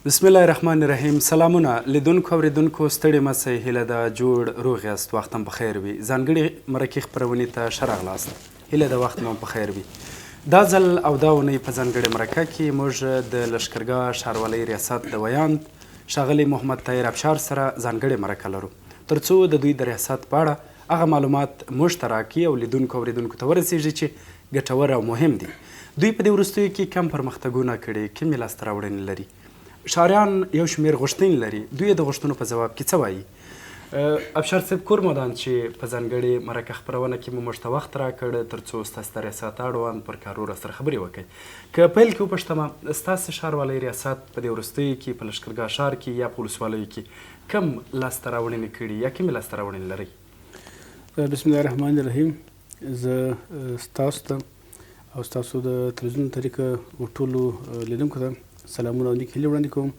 بسم الله الرحمن الرحیم. سلامونه لیدونکو اوریدونکو، ستړي مه سئ، هیله ده جوړ روغ یاست، وخت هم په خیر وي. ځانګړي مرکې خپرونې ته ښه راغلاست، هیله ده وخت مو په خیر وي. دا ځل او دا اونۍ په ځانګړې مرکه کې موږ د لښکرګاه ښاروالۍ ریاست د ویاند ښاغلي محمد طاهر ابشار سره ځانګړې مرکه لرو، تر څو د دوی د ریاست په اړه هغه معلومات موږ ته راکړي او لیدونکو اوریدونکو ته ورسیږي چې ګټور او مهم دي. دوی په دې وروستیو کې کم پرمختګونه کړي، کومې لاسته راوړنې لري، ښاریان یو شمېر غوښتنې لري، دوی د غوښتنو په ځواب کې څه وایي؟ ابشار صاحب، کور مودان چې په ځانګړې مرکه خپرونه کې مو موږ ته وخت راکړ تر څو ستاسو د ریاست اړوند پر کارونو سره خبرې وکړئ. که پیل کې وپوښتمه، ستاسو ښاروالۍ ریاست په دې وروستیو کې په لښکرګاه ښار کې یا په ولسوالیو کې کوم لاسته راوړنې کړي یا کومې لاسته راوړنې لرئ؟ بسم الله الرحمن الرحیم. زه ستاسو ته او ستاسو د تلویزیون طریقه ټولو لیدونکو ته سلامونه او نیک هیلې وړاندې کوم.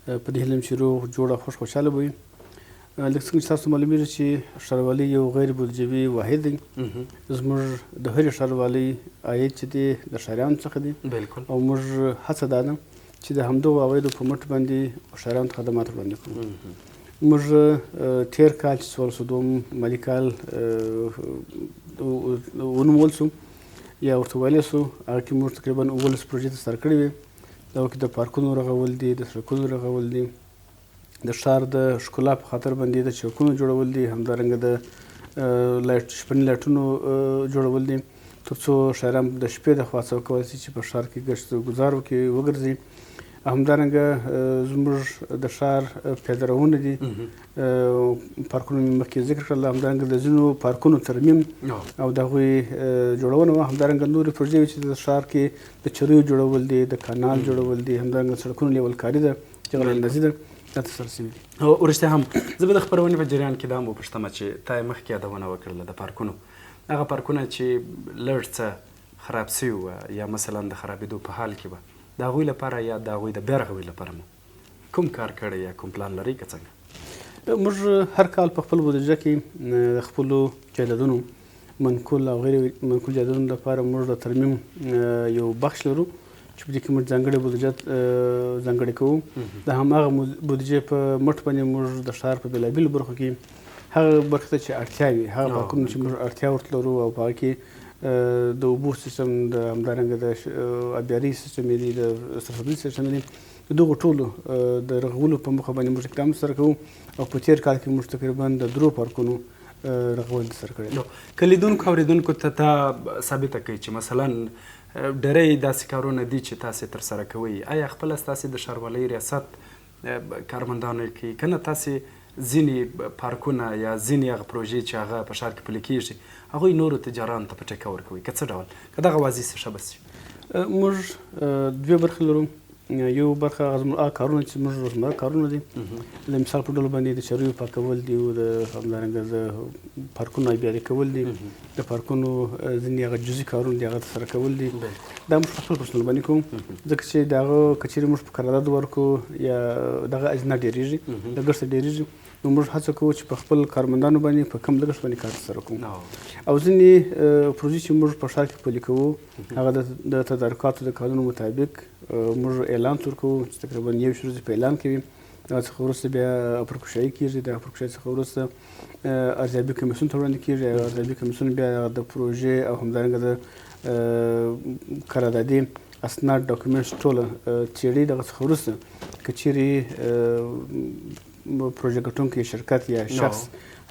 په دې هیله یم چې روغ جوړ او خوشحاله به وي. لکه څنګه چې تاسو ته معلومیږي چې ښاروالۍ یو غیر بودیجوي واحد دی. زموږ د هرې ښاروالۍ عاید چې دی د ښاریانو څخه دی، بالکل، او موږ هڅه دا ده چې د همدغو عوایدو په مټ باندې ښاریانو ته خدمات وړاندې کړو. موږ تیر کال چې 2002 مالي کال ونومول سو یا ورته ویلی سو، هغه کې موږ تقریبا 19 پروژې ترسره کړې وې. دا کې د پارکونو رغول دي، د سړکونو رغول دي، د ښار د ښکلا په خاطر باندې د چوکونو جوړول دي، همدارنګه د شپني لایټونو جوړول دي، تر څو ښاریان د شپې د خوا څه وکولی شي چې په ښار کې ګشت ګزار وکړي، وګرځي. همدارنګه زموږ د ښار پیاده روونه دي، پارکونو مې مخکې ذکر کړل، همدارنګه د ځینو پارکونو ترمیم او د هغوی جوړونه وه. همدارنګه نورې پروژې چې د ښار کې د چریو جوړول دي، د کانال جوړول دي، همدارنګه د سړکونو لیول کاري ده چې غیر اندازي ده، دا ترسره شوي دي. او وروسته هم زه به د خپرونې په جریان کې دا هم وپوښتمه چې تا یې مخکې یادونه وکړله د پارکونو، هغه پارکونه چې لږ څه خراب سوي وه یا مثلا د خرابېدو په حال کې وه، د هغوی لپاره یا د هغوی د بیا رغوي لپاره مو کوم کار کړی یا کوم پلان لرئ که څنګه؟ موږ هر کال په خپل بودیجه کې د خپلو جایدادونو منقول او غیر منقول جایدادونو لپاره موږ د ترمیم یو بخش لرو چې په دې کې موږ ځانګړې بودیجه ځانګړې کوو. د هماغه بودیجې په مټ باندې موږ د ښار په بېلابېلو برخو کې هغه برخې ته چې اړتیا وي، هغه پارکونه چې موږ اړتیا ورته لرو او په هغه کې د اوبو سیستم، د همدارنګه د آبیاري سیستم یې دي، د سرسبزۍ سیستم یې دي، د دغو ټولو د رغولو په موخه باندې موږ اقدام سره کوو. او په تېر کال کې موږ تقریبا د 3 پارکونو رغول ترسره کړی. که لیدونکو اوریدونکو ته تا ثابته کوي چې مثلا ډېری داسې کارونه دي چې تاسې ترسره کوئ، آیا خپله ستاسې د ښاروالۍ ریاست کارمندانو کې که نه تاسې ځینې پارکونه یا ځینې هغه پروژې چې هغه په ښار کې پلي کېږي هغوی نورو تجارانو ته په ټیکه ورکوي، که څه ډول که دغه واضح سي ښه به سي؟ موږ 2 برخې لرو. یو برخه هغه کارونه چې موږ روزمره کارونه دي، د مثال په ډول باندې د چریو پاکول دي، او د همدارنګه د پارکونو آبیاري کول دي، د پارکونو ځینې هغه جزئي کارونه دي هغه ترسره کول دي. دا موږ په خپل پرسنل باندې کوو، ځکه چې د هغه که چیرې موږ په قرارداد ورکړو یا دغه اجنه ډېرېږي، لګښت ډېرېږي، نو موږ هڅه کوو چې په خپل کارمندانو باندې په کم لګښت باندې کار ترسره کوو. او ځینې پروژې چې موږ په ښار کې پلي کوو هغه د تدارکاتو د قانونو مطابق موږ اعلان ورکوو چې تقریبا 1 ورځې په اعلان کې وي. هغه څخه وروسته بیا پرکشایي کېږي، د پرکشایي څخه وروسته ارزیابي کمیسیون ته وړاندې کېږي. ارزیابي کمیسیون بیا د پروژې او همدارنګه د قراردادي اسناد ډاکومنټس ټوله څېړي. دغه څخه وروسته که چیرې پروژه ګټونکی شرکت یا شخص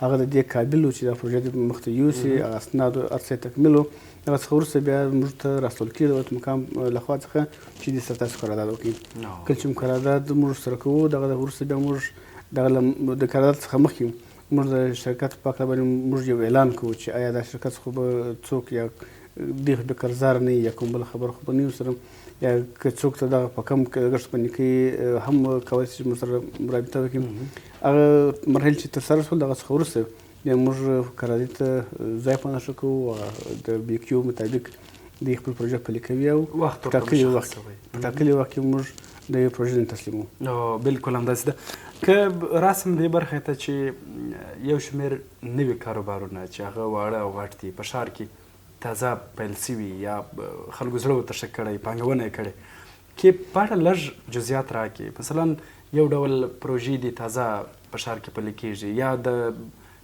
هغه د دې قابل و چې دا پروژه د مخ ته یوسي، اسناد هر څه تکمیل و، دغه څخه وروسته بیا موږ ته راستول کېږي د دولت مقام لخوا څخه چې دې سره تاسو قرارداد وکړي. کله چې قرارداد موږ سره کوو، دغه وروسته بیا موږ دغه د قرارداد څخه مخکې موږ د شرکت په هکله باندې موږ یو اعلان کوو چې آیا دا شرکت خو به څوک یا دې به قرضدار نه یا کوم بله خبره خو به نه وي سره، یا که څوک ته دغه په کم لګښت باندې کوي هم کولی شي چې موږ سره رابطه وکړي. هغه مراحل چې ترسره شول، دغه څخه وروسته بیا موږ قرارداد ته ځای په نښه کوو، د BQ مطابق د خپل پروژه پلي کوي او په ټاکلي وخت کې موږ د یو پروژې تسلیموو. بالکل همداسې ده. که راسم دې برخې ته چې یو شمېر نوي کاروبارونه چې هغه واړه او غټ دي په ښار کې تازه پیل سوي یا خلکو زړه ورته ښه کړی، پانګونه یې کړې، کې په اړه لږ جزئیات راکړي. مثلا یو ډول پروژې دي تازه په ښار کې پلي کېږي، یا د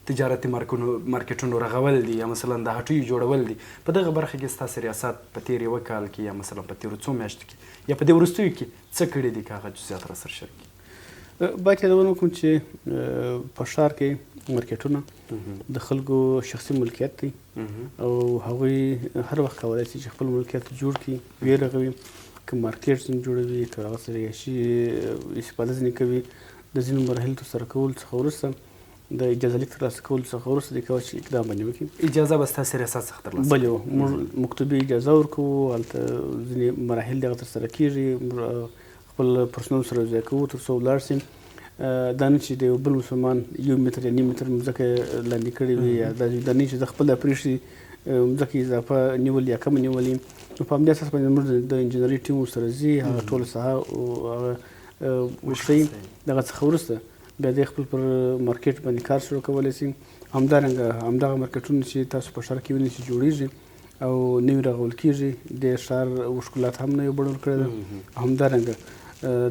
تجارتي مارکیټونو رغول دي، یا مثلا د هټیو جوړول دي. په دغه برخه کې ستاسو ریاست په تېر یوه کال کې یا مثلا په تېرو څو میاشتو کې یا په دې وروستیو کې څه کړي دي که هغه جزئیات راسره شریک کړي؟ باید یادونه وکړم چې په ښار کې مارکیټونه د خلکو شخصي ملکیت دی او هغوی هر وخت کولی شي چې خپل ملکیت جوړ کړي، ویې رغوي. که مارکیټ ځینې جوړوي، که هغه سره عیاشي استفاده ځینې کوي، د ځینو مراحلو ترسره کولو څخه وروسته د اجازه لیک ترلاسه کولو څخه وروسته دی کولی چې اقدام باندې وکړي. اجازه به ستاسې ریاست څخه ترلاسه بلې موږ مکتوبي اجازه ورکوو، هلته ځینې مراحل دغه ترسره کېږي، خپل پرسنل سره یو ځای کوو تر څو ولاړ شي. دا نه چې د یو بل مسلمان 1 متر یا 9 متر مځکه لاندې کړې وي، یا دا نه چې د خپل پرېښي مځکه اضافه نیول یا کمه نیولې. نو په همدې اساس باندې موږ د انجینري ټیم ورسره ځي، هغه ټوله ساحه وښیي. دغه څخه وروسته بیا د خپل پر مارکیټ باندې کار شروع کولی شي. همدارنګه همدغه مارکیټونه چې تاسو په ښار کې وینئ چې جوړیږي او نوي رغول کېږي، د ښار ښکلات هم نوې بڼول کړې ده. همدارنګه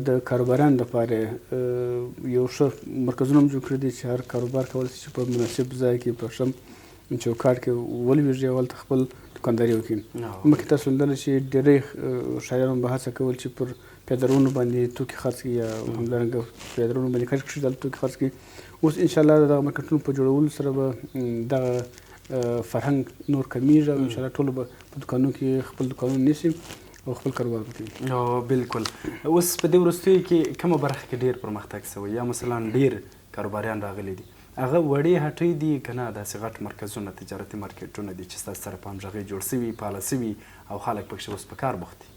د کاروبارانو دپاره یو ښه مرکزونه هم جوړ کړي دي چې هر کاروبار کولی شي چې په مناسب ځای کې په ښه چوکاټ کې ولویږي او هلته خپل دوکانداري وکړي. مخکې تاسو لیدله چې ډېری ښاریانو به هڅه کول چې پر پیادرونو باندې توکي خرڅ کړي، یا همدارنګه پیادرونو باندې کچ کښي دلته توکي خرڅ کړي. اوس انشاءالله د دغه مارکیټونو په جوړولو سره به دغه فرهنګ نور کمیږي او انشاءالله ټولو به په دوکانونو کې خپل دوکانونه نیسي او خپل کاروبار وکړي. بالکل. اوس په دې وروستیو کې کومه برخه کې ډېر پرمختګ شوی، یا مثلا ډېر کاروباریان راغلي دي؟ هغه وړې هټۍ دي که نه داسې غټ مرکزونه تجارتي مارکیټونه دي چې ستاسو سره په همغږۍ جوړ شوي، فعاله شوي او خلک پکښې اوس په کار بوخت دي؟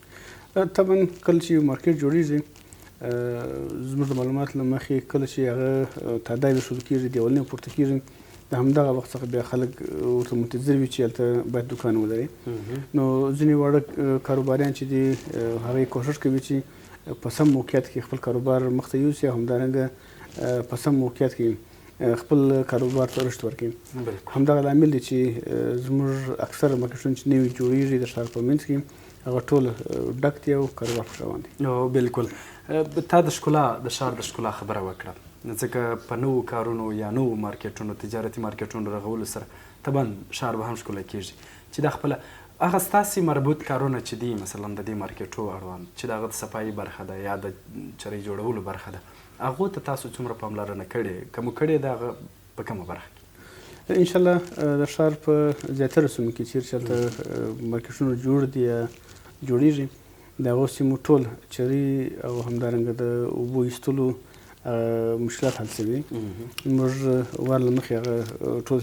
طبعا کله چې یو مارکیټ جوړیږي، زموږ د معلومات له مخې کله چې هغه تعداد شروع کېږي، دیوالونه پورته کېږي، د همدغه وخت څخه بیا خلک ورته منتظر وي چې هلته باید دوکان ولري. نو ځینې واړه کاروباریان چې دي هغوی کوښښ کوي چې په سم موقعیت کې خپل کاروبار مخته یوسي او همدارنګه په سم موقعیت کې خپل کاروبار ته رشد ورکړي. همدغه لامل دی چې زموږ اکثره مارکیټونه چې نوي جوړیږي د ښار په منځ کې هغه ټول ډک دي او کاروبار پکې روان دي. بالکل. تا د ښکلا د ښار د ښکلا خبره وکړه، ځکه په نوو کارونو یا نوو مارکیټونو تجارتي مارکیټونو رغولو سره طبعا ښار به هم ښکلی کېږي. چې دا خپله هغه ستاسې مربوط کارونه چې دي مثلا د دې مارکیټو اړوند، چې د هغه د صفایي برخه ده یا د چرۍ جوړولو برخه ده، هغو ته تاسو څومره پاملرنه کړې؟ که مو کړې ده هغه په کومه برخه کې؟ انشاءالله د ښار په زیاتره سیمو کې چیرې چې هلته مارکیټونه جوړ دي یا جوړیږي، د هغو سیمو ټول چرۍ او همدارنګه د اوبو ایستلو مشکلات حل شوي. موږ وار له مخکې هغه ټول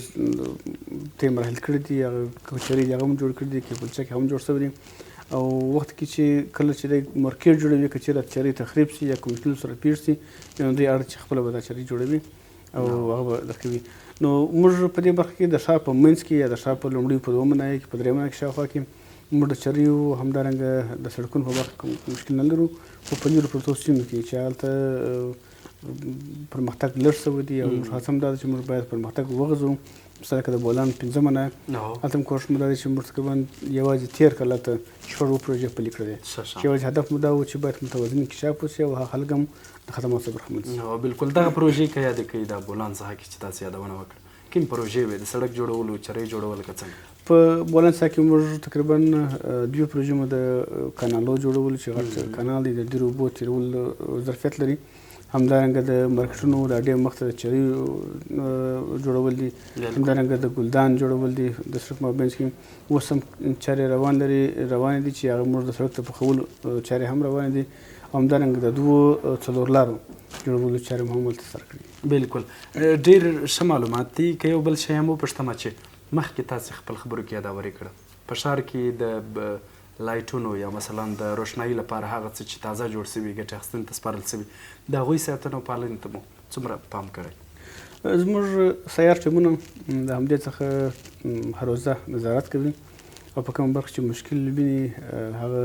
ته مراحل کړي دي، هغه چرۍ دي هغه هم جوړ کړي دي، کیبلچه کې هم جوړ شوي دي. او وخت کې چې کله چې دی مارکیټ جوړوي، که چېرې چرۍ تخریب شي یا کوم مشکل سره پیښ شي، نو دوی اړ چې خپله به دا چرۍ جوړوي او هغه به دغه کوي. نو موږ په دې برخه کې د ښار په منځ کې یا د ښار په لومړي په دویمه ناحیه کې په درېیمه ناحیه کې شاوخوا کې موږ د چرېو همدارنګه د سړکونو په برخه کې مشکل نه لرو. خو په لیرو پرتو سیمو کې چې هلته پرمختګ لږ شوی دی او موږ هڅه هم دا ده چې موږ باید پرمختګ وغځو. مثلا که د بولان 5مه ناحیه هلته هم کوښښ مو دا دی چې موږ تقریبا یوازې تېر کال هلته شپږ پروژې پلي کړې دي، چې یوازې هدف مو دا و چې باید متوازن انکشاف وشي او هغه خلک هم د خدماتو څخه برخمن شي. بالکل. دغه پروژې که یادې کوي د بولان ساحه کې چې تاسو یادونه وکړه، کوم پروژې وې؟ د سړک جوړولو، چرۍ جوړول که څنګه؟ په بولان ساحه کې موږ تقریبا 2 پروژې مو د کانالو جوړولو چې غټ کانال دی د ډېرو اوبو تېرولو ظرفیت لري، همدارنګه د مارکیټونو د اډې مخته د چرۍ جوړول دي، همدارنګه د ګلدان جوړول دي د سړک مابینځ کې. اوس هم چارې روانې دي چې هغه موږ د سړک ته پخولو چارې هم روانې دي، همدارنګه د 2 لارو جوړولو چارې هم هلته ترسره کړي. بالکل. ډېر ښه معلومات دي. که یو بل شی هم وپوښتمه چې مخکې تاسې خپل خبرو کې یاداوري کړه، په ښار کې د لایټونو یا مثلا د روشنایي لپاره هغه څه چې تازه جوړ شوي ګټې اخیستنې ته سپارل شوي، د هغوی ساتنه او پالنې ته مو څومره پام کړی؟ زموږ سیار ټیمونه د همدې څخه هر ورځ نظارت کوي او په کومه برخه چې مشکل ویني هغه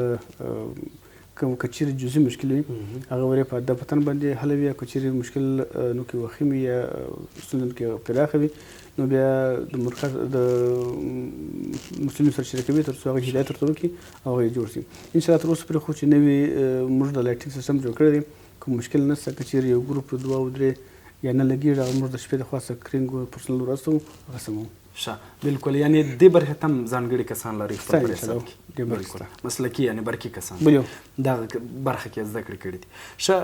که چیرې جزئي مشکل وي هغه ور یې په ادب وطن باندې حلوي او که چیرې مشکل نو کې وخیم یا ستونزه کې پراخه وي نو بیا د مرکز د مسلمانانو سره شریکوي تر څو هغه هدایت ورته وکړي او هغه یې جوړ شي انشاءالله تر اوسه پورې خو چې نوي موږ د لایټینګ سیسټم جوړ کړی دی کوم مشکل نشته که چیرې یو ګروپ دوه او درې یا نه لګېږي هغه موږ د شپې د خوا سکرینګ پرسنل ورسوو هغه سموو ښه بالکل یعنې دې برخې ته هم ځانګړي کسان لري خپل پر حساب کې بالکل مسلکي یعنې برقي کسان دغه برخه کې زده کړې کړي دي ښه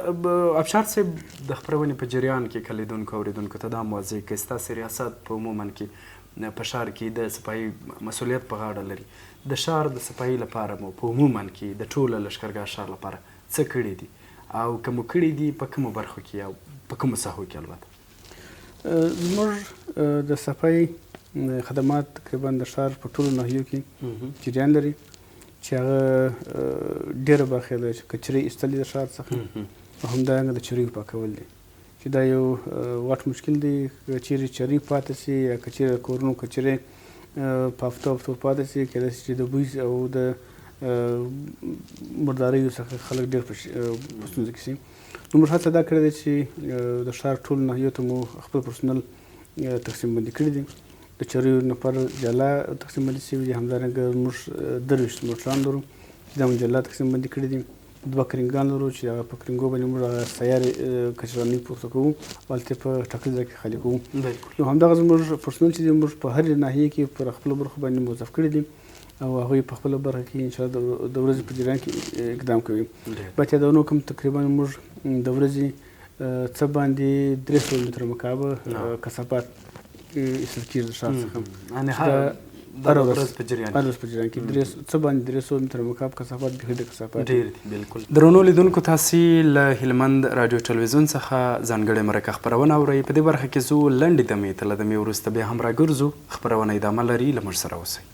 ابشار صاحب د خپرونې په جریان کې که لیدونکو اورېدونکو ته دا واضح کړئ ستاسې ریاست په عموما کې په ښار کې د صفایي مسؤلیت په غاړه لري د ښار د صفایي لپاره مو په عموما کې د ټوله لښکرګاه ښار لپاره څه کړي دي او که مو کړي دي په کومو برخو کې او په کومو ساحو کې البته زموږ د صفایي خدمات تقریبا د ښار په ټولو ناحیو کې جریان لري چې هغه ډېره برخه یې لري کچرې ایستل دي د ښار څخه او همدارنګه د چریو پاکول دي چې دا یو واټ مشکل دی که چیرې چرۍ پاتې سي یا که چیرې د کورونو کچرې په هفتو پاتې سي کیدای شي چې د بوی او د مرداریو څخه خلک ډېر په ستونزه کې سي نو موږ هڅه دا کړې ده چې د ښار ټولو ناحیو ته مو خپل پرسنل تقسیم بندي کړي دي د چریو نفر جلا تقسیم بندي شوي دي همدارنګه موږ 23 موټران لرو چې دا مو جلا تقسیم بندي کړي دي 2 کرینګان لرو چې هغه په کرینګو باندې موږ سیارې کچرانې پورته کوو او هلته په ټاکلي ځای کې خالي کوو نو همدغه زموږ پرسنل چې دي موږ په هرې ناحیې کې پر خپلو برخو باندې موظف کړي دي او هغوی په خپله برخه کې انشاءالله د ورځې په جریان کې اقدام کوي باید یادونه وکړم تقریبا موږ د ورځې څه باندې 300 متره مکعبه کثافات ایستل کېږي د ښار څخه هره ورځ په جریان کې څه باندې 300 متره مکعب کثافات بیخي ډېر کثافات ډېر دي بالکل درنو لیدونکو تاسې له هلمند راډیو ټلویزیون څخه ځانګړې مرکه خپرونه اورئ په دې برخه کې زو لنډې دمې ته له دمې وروسته بیا هم راګرځو خپرونه ادامه لري له موږ سره اوسئ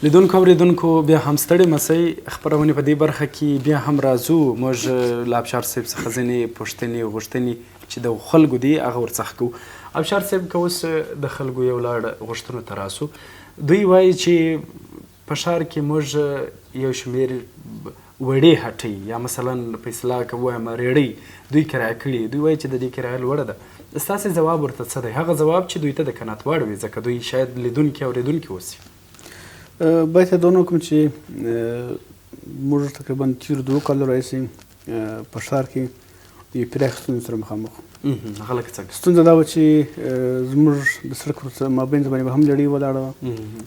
لیدونکو اورېدونکو بیا هم ستړي مسئ خپرونې په دې برخه کې بیا هم راځو موږ له ابشار صاحب څخه ځینې پوښتنې غوښتنې چې د خلکو دي هغه ورڅخه کوو ابشار صاحب که اوس د خلکو یو لړ غوښتنو ته راسو دوی وایي چې په ښار کې موږ یو شمېر وړې هټۍ یا مثلا په اصطلاح که ووایم ریړۍ دوی کرایه کړي دوی وایي چې د دې کرایه لوړه ده ستاسې ځواب ورته څه دی هغه ځواب چې دوی ته د قناعت وړ وي ځکه دوی شاید لیدونکي اورېدونکي اوسي باید یادونه وکړم چې موږ تقریبا تېرو 2 کالو راهیسې په ښار کې د یوې پراخې ستونزې سره مخامخ هغه لکه څنګه ستونزه دا وه چې زموږ د سړک مابینځ باندې به هم لړۍ ولاړه وه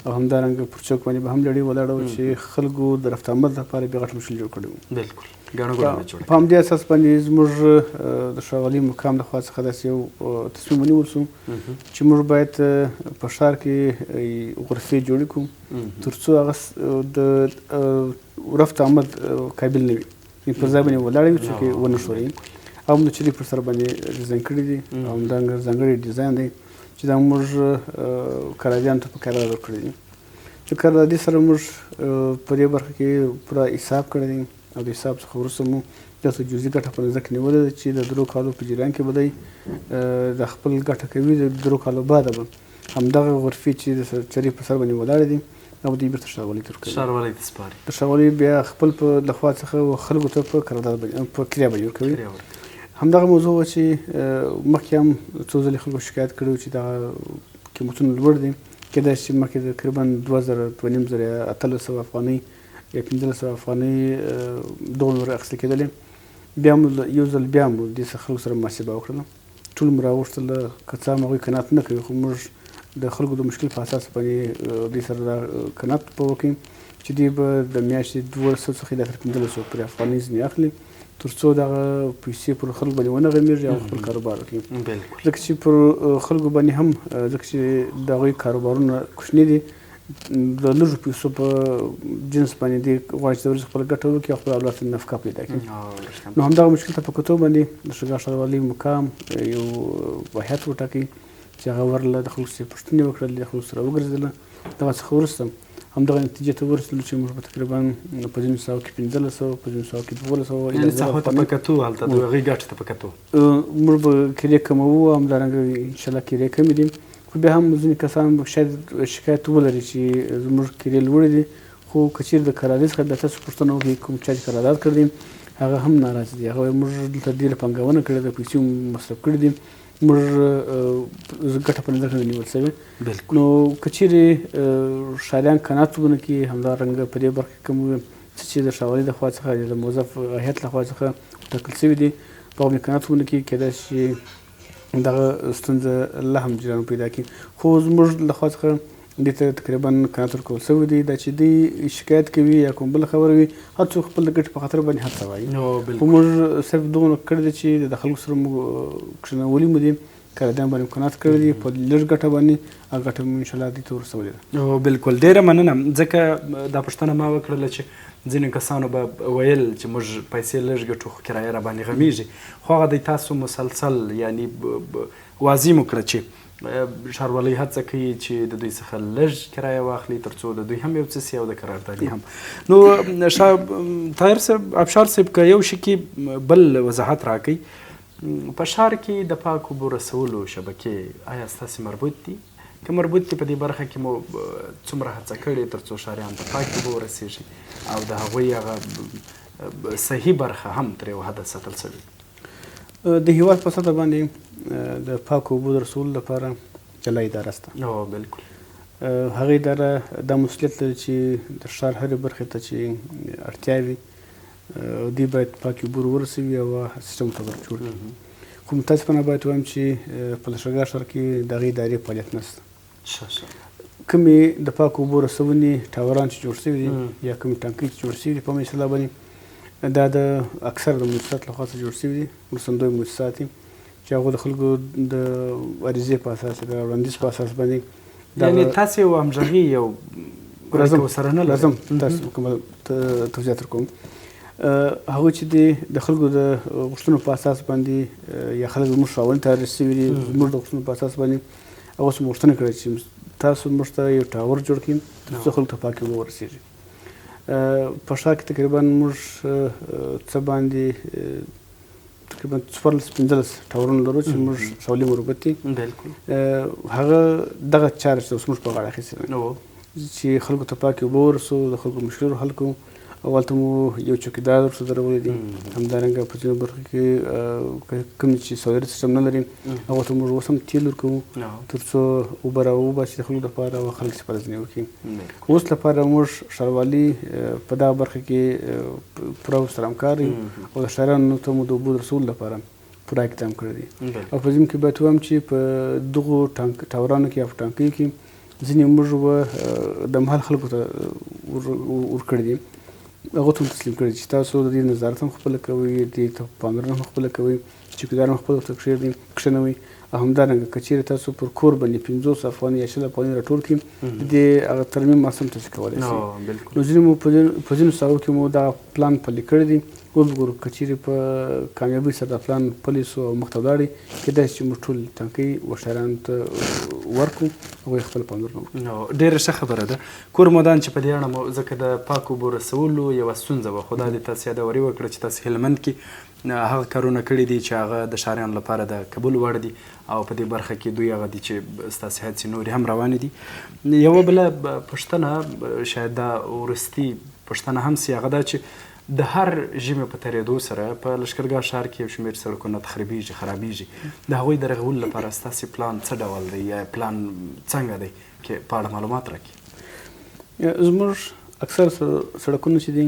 او همدارنګه پر چوک باندې به هم لړۍ ولاړه وه چې خلکو د رفت آمد لپاره بې غټ مشکل جوړ کړی و بالکل په همدې اساس باندې زموږ د ښاغلي مقام د خوا څخه داسې یو تصمیم ونیول سو چې موږ باید په ښار کې غرفې جوړې کړو تر څو هغه د رفت آمد قابل نه وي پر ځای باندې ولاړې وي چې ونه ښوروي او د چرۍ پر سر باندې ډیزاین کړي دي او همدارنګه ځانګړی ډیزاین دی چې دا موږ کراریانو ته په قرارداد ورکړی دي چې قراردادي سره موږ په دې برخه کې پوره حساب کړی دی او د حساب څخه وروسته مو دلته جزئي ګټه په نظر کې نیولې ده چې د 3 کالو په جریان کې به دی د خپل ګټه کوي د 3 کالو بعده به همدغه غرفې چې د چرۍ پر سر باندې ولاړې دي او دوی بیرته ښاروالۍ ته ورکوي ښاروالۍ ته سپاري د ښاروالۍ بیا خپل په لخوا څخه خلکو ته په قرارداد باندې په کرایه باندې ورکوي همدغه موضوع وه چې مخکې هم څو ځلې خلکو شکایت کړی و چې دغه قیمتونه لوړ دي کیدای شي مخکې تقریبا 2000 2500 یا 1800 افغانۍ یا 1500 افغانۍ دغه نورې اخیستل کېدلې بیا مو یو ځل بیا مو دې څخه خلکو سره محاسبه وکړله ټول مو راوغوښتله که څه هم هغوی قناعت نه کوي خو موږ د خلکو د مشکل په اساس باندې دوی سره قناعت په وکړي چې دوی به د میاشتې 1200 څخه د 1500 پورې افغانۍ ځینې اخلي تر څو دغه پیسې پر خلکو باندې ونه غمیږي او خپل کاروبار وکړي ځکه چې پر خلکو باندې هم ځکه چې د هغوی کاروبارونه کوچني دي د لږو پیسو په جنس باندې دوی غواړي چې د ورځې خپله ګټه وکړي او خپل اولاد ته نفقه پیدا کړي نو همدغه مشکل ته په کتو باندې د ښرګاه ښاروالۍ مقام یو هیات وټاکي چې هغه ورله د خلکو څخه پوښتنې وکړلې د خلکو سره وګرځېدله دغه څخه وروسته همدغه نتیجې ته ورسېدلو چې موږ به تقریبا په ځینو ساحو کې 1500 په ځینو ساحو کې 1200 یعنې ساحو ته په کتو هلته د هغوی ګټې ته په کتو موږ به کرې کموو همدارنګه انشاءالله کرې کمې دي خو بیا هم ځینې کسان شاید شکایت ولري چې زموږ کرې لوړې دي خو خو که چیرې د قرارداد څخه بیا تاسو پوښتنه وکړئ کوم چا چې قرارداد کړی دی هغه هم ناراض دي. هغه وایي موږ دلته ډېره پانګونه کړې ده، پیسې مصرف کړي دي، موږ ګټه په نظر کې نیول شوې. نو که چیرې ښاریان قناعت وونه کړي همدارنګه په دې برخه کې کوم څه چې د ښاروالۍ د خوا څخه د موظف هیئت له خوا څخه ټاکل شوي دي په هغو قناعت وونه کړي، کېدای شي دغه ستونزه لا هم جریان پیدا کړي. خو زموږ له خوا څخه دې ته تقریبا قناعت ورکول شوی دی دا چې دوی شکایت کوي یا کوم بله خبره وي هر څوک خپل د ګټې په خاطر باندې هر څه وایي. خو موږ صرف دغونه کړي ده چې د خلکو سره موږ کښېنولي مو دي، قراردادیان باندې قناعت کړی دي، په لږ ګټه باندې هغه ګټه مو انشاءالله دوی ته ورسولې ده. بالکل ډېره مننه. ځکه دا پوښتنه ما وکړله چې ځینې کسانو به ویل چې موږ پیسې لږ ګټو خو کرایه را باندې غمیږي، خو هغه دی تاسو مسلسل یعنی واضح مو کړه چې ښاروالۍ هڅه کوي چې د دوی څخه لږ کرایه واخلي تر څو د دوی هم یو څه سي او د قراردادي هم. نو طاهر صاحب ابشار صاحب که یو شي کې بل وضاحت راکړئ، په ښار کې د پاکو اوبو رسولو شبکې آیا ستاسې مربوط دي؟ که مربوط دي په دې برخه کې مو څومره هڅه کړې تر څو ښاریان ته پاکې اوبه ورسیږي او د هغوی هغه صحیح برخه هم تر یو حده ساتل شوې؟ د هیواد په سطح باندې د پاکو اوبو د رسولو لپاره جلا اداره شته. بالکل. هغه اداره دا مسؤلیت لري چې د ښار هرې برخې ته چې اړتیا وي دوی باید پاکې اوبه ورسوي او سیستم ته ورجوړ کړي. خو متاسفانه باید ووایم چې په لښکرګاه ښار کې د هغې ادارې فعالیت نشته. کومې د پاکو اوبو رسونې ټاوران چې جوړ شوي دي یا کومې ټانکۍ چې جوړ شوي دي په عامه اصطلاح باندې دا د اکثر د مؤسسات له خوا څخه جوړ شوي دي، مرستندوی مؤسسات دي چې هغو د خلکو د عریضې په اساس د وړاندیز په اساس باندې یعنې تاسې یو همغږي یو ورسره نه لازم تاسو مکمل توضیحات درکوم. هغوی چې د خلکو د غوښتنو په اساس باندې یا خلک زموږ ښاروالۍ ته رسېدلي دي زموږ د غوښتنو په اساس باندې هغو څه غوښتنه کړې چې تاسو موږ ته یو ټاور جوړ کړئ تر څو خلکو ته پاکې اوبه ورسېږي. په ښار کې تقریبا موږ څه باندې تقریبا 14-15 ټاورونه لرو چې موږ ښاروالۍ مربوط دي. هغه دغه چاره چې اوس موږ په غاړه اخیستې ده چې خلکو ته پاکې اوبه ورسو، د خلکو مشکلات حل کړو. اول ته مو یو چوکیدار ورسره درولي دي، همدارنګه په ځینو برخو کې کوم چې سولري سیسټم نه لري هغو ته موږ اوس هم تیل ورکوو تر څو اوبه راوباسي د خلکو لپاره او خلک استفاده ځینې وکړي. اوس لپاره موږ ښاروالي په دغه برخه کې پوره ورسره همکار یو او د ښاریانو ته مو د اوبو د رسولو لپاره پوره اقدام کړی دی. او په ضمن کې باید ووایم چې په دغو ټاورانو کې یا په ټانکیو کې ځینې موږ د محل خلکو ته ورکړي دي، هغو ته هم تسلیم کړي چې تاسو د دې نظارت هم خپله کوئ، دې ته پاملرنه هم خپله کوئ، چوکیدار هم خپله ورته کښېنوئ او همدارنګه که چیرې تاسو پر کور باندې 50 افغانۍ یا 100 افغانۍ راټول کړي د دې هغه ترمیم هم تاسو کولی شئ. نو ځینې مو په ځینو ساحو کې مو دغه پلان پلي کړی دی. اوس وګورو که چیرې په کامیابۍ سره دا پلان پلی سو او مخته ولاړې کېدای شي چې موږ ټول ټانکۍ ښاریانو ته ورکړو هغوی خپل پاملرنه وکړي. ډېره ښه خبره ده. کور مودان چې په دې اړه مو ځکه د پاکو اوبو رسولو یوه ستونزه وه، خو دا دې تاسې یادوري وکړه چې تاسې هلمند کې هغه کارونه کړي دي چې هغه د ښاریانو لپاره د قبول وړ دي او په دې برخه کې دوی هغه دي چې ستاسې هڅې نورې هم روانې دي. یوه بله پوښتنه شاید دا وروستي پوښتنه هم سي، هغه دا چې د هر ژمي په تېرېدو سره په لښکرګاه ښار کې یو شمېر سړکونه تخریبېږي خرابېږي، د هغوی د رغولو لپاره ستاسې پلان څه ډول دی یا پلان څنګه دی کې په اړه معلومات راکړي؟ زموږ اکثر سړکونه چې دي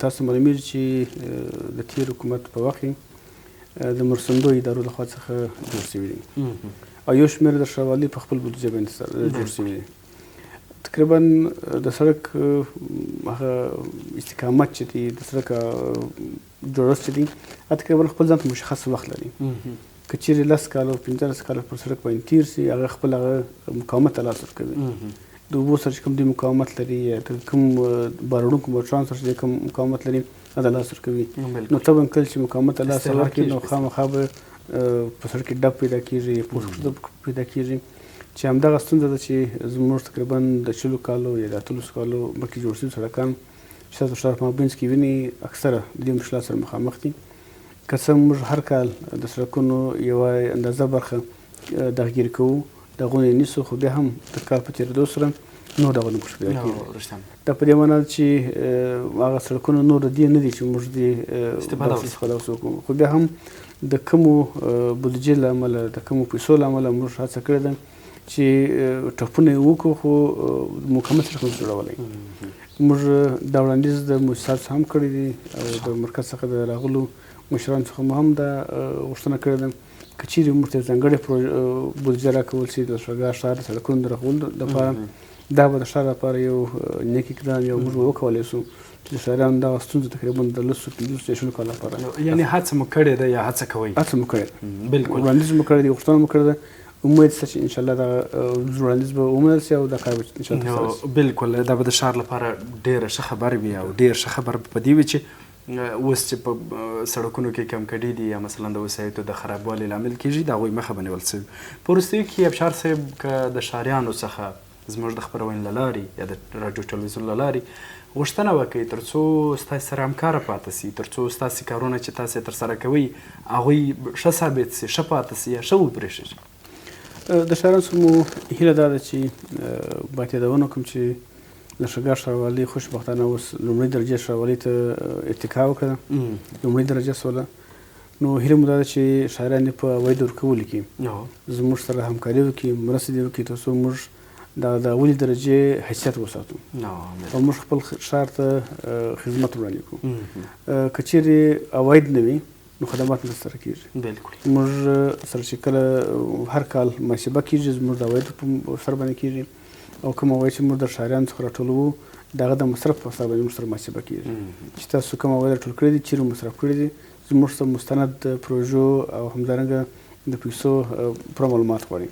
تاسو معلومیږي چې د تېر حکومت په وخت کې د مرستندویو ادارو لخوا څخه جوړ شوي دي او یو شمېر د ښاروالۍ په خپل بودیجه باندې جوړ شوي دي. تقریبا د سړک هغه استقامت چې دی د سړک جوړښت چې دی تقریبا خپل ځان ته مشخص وخت لري. که چیرې 10 کاله 15 کاله پر سړک باندې تیر سي هغه خپل هغه مقاومت ته لاس ورکوي. د اوبو سره چې کوم دوی مقاومت لري یا کوم بار وړونکو موټرانو سره چې کوم مقاومت لري هغه لاس ورکوي. نو طبعا کله چې مقاومت ته لاس ورکړي نو خامخا به په سړک کې ډب پیدا کېږي، پوست پیدا کېږي چې همدغه ستونزه ده چې زموږ تقریبا د 40 کالو یا د 30 کالو مخکې جوړ شوي سړکان چې تاسو ښار په مابینځ کې وینئ اکثره د دې مشکلات سره مخامخ دي. که څه موږ هر کال د سړکونو یوه اندازه برخه دغه ګیرې کوو، د هغو نه یې نیسو، خو بیا هم د کال په تېرېدو سره نور دغه نقوش پیدا کېږي. رښتیا دا په دې معنا ده چې هغه سړکونه نور د دې نه دي چې موږ دې استفاده وکړو، خو بیا هم د کومو بودیجې له امله د کومو پیسو له امله موږ هڅه کړې ده چې ټپونه یې وکړو خو مکمل سړکونه جوړولی. موږ دا وړاندیز د مؤسساتو څخه هم کړی دی او د مرکز څخه د راغلو مشرانو څخه مو هم دا غوښتنه کړې ده که چیرې موږ ته ځانګړې بودیجه راکول شي د لښکرګاه ښار د سړکونو د رغولو لپاره، دا به د ښار لپاره یو نیک اقدام یا موږ به وکولی شو چې د ښاریانو دغه ستونزه تقریبا د 15 کالو لپاره یعنې هڅه مو کړې ده یا هڅه کوئ؟ هڅه مو کړې ده، بلکل وړاندیز مو کړی دی، غوښتنه مو کړې ده. امید شته چې انشاءالله دغه وړاندیز به ومنل شي او دا کار به انشاءالله بلکل دا به د ښار لپاره ډېره ښه خبر وي او ډېر ښه خبر په دې وي چې اوس چې په سړکونو کې کمکډي دي یا مثلا د وسایطو د خرابوالي لامل کېږي د هغوی مخه به نیول سوي. په وروستیو کې ابشار صاحب که د ښاریانو څخه زموږ د خپرونې له لارې یا د راډیو ټلویزیون له لارې غوښتنه وکړئ تر څو ستاسې سره همکاره پاتې سي، تر څو ستاسې کارونه چې تاسې ترسره کوئ هغوی ښه ثابت سي، ښه پاتې سي یا ښه وبرېښي. د ښاریانو څخه مو هیله دا ده چې باید یادونه وکړم چې لښکرګاه ښاروالي خوشبختانه اوس لومړۍ درجې ښاروالۍ ته ارتقا وکړه، لومړۍ درجه سوله. نو هیله مو دا ده چې ښاریان دې په عواید ورکولو کې زموږ سره همکاري وکړي، مرسته دې وکړي تر څو موږ د اولې درجې حیثیت وساتو او موږ خپل ښار ته خدمت وړاندې کړو. که چیرې عواید نه وي نو خدمات نه ترسره کېږي. بلکل موږ سره چې کله هر کال محاسبه کېږي زموږ د عوایدو په سر باندې کېږي او کوم عواید چې موږ د ښاریانو څخه راټولوو د هغه د مصرف په سر باندې موږ سره محاسبه کېږي چې تاسو کوم عواید راټول کړي دي، چیرې مصرف کړي دي. زموږ څخه مستند پروژو او همدارنګه د پیسو پوره معلومات غواړي.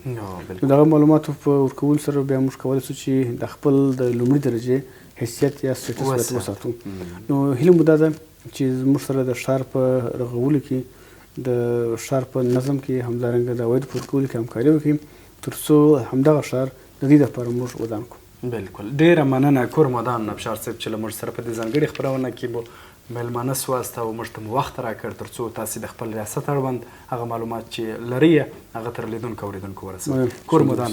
نو دغه معلوماتو په ورکولو سره بیا موږ کولی شو چې د خپل د لومړۍ درجې حیثیت یا سټیټس وساتو. نو هیله مو دا ده چې زموږ سره د ښار په رغولو کې، د ښار په نظم کې، همدارنګه د عوایدو په ورکولو کې همکاري وکړي تر څو همدغه ښار د دې لپاره موږ ودان کړو. بلکل ډېره مننه کورمدان ابشار صاحب چې له موږ سره په دې ځانګړې خپرونه کې مو میلمانه سواست او موږ ته مو وخت راکړ تر څو تاسې د خپل ریاست اړوند هغه معلومات چې لرئ هغه تر لیدونکو اورېدونکو ورسوئ. کورمدان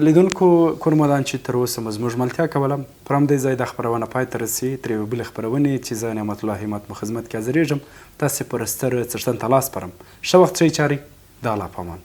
لیدونکو کورمدان چې تر اوسه مو زموږ ملتیا کوله، پر همدې ځای دا خپرونه پای ته رسي. تر یوې بلې خپرونې چې زه نعمت الله همت په خدمت کې حاضرېږم، تاسې پر ستر څښتن ته لاس سپارم. ښه وخت ښه چارې، د الله په امان.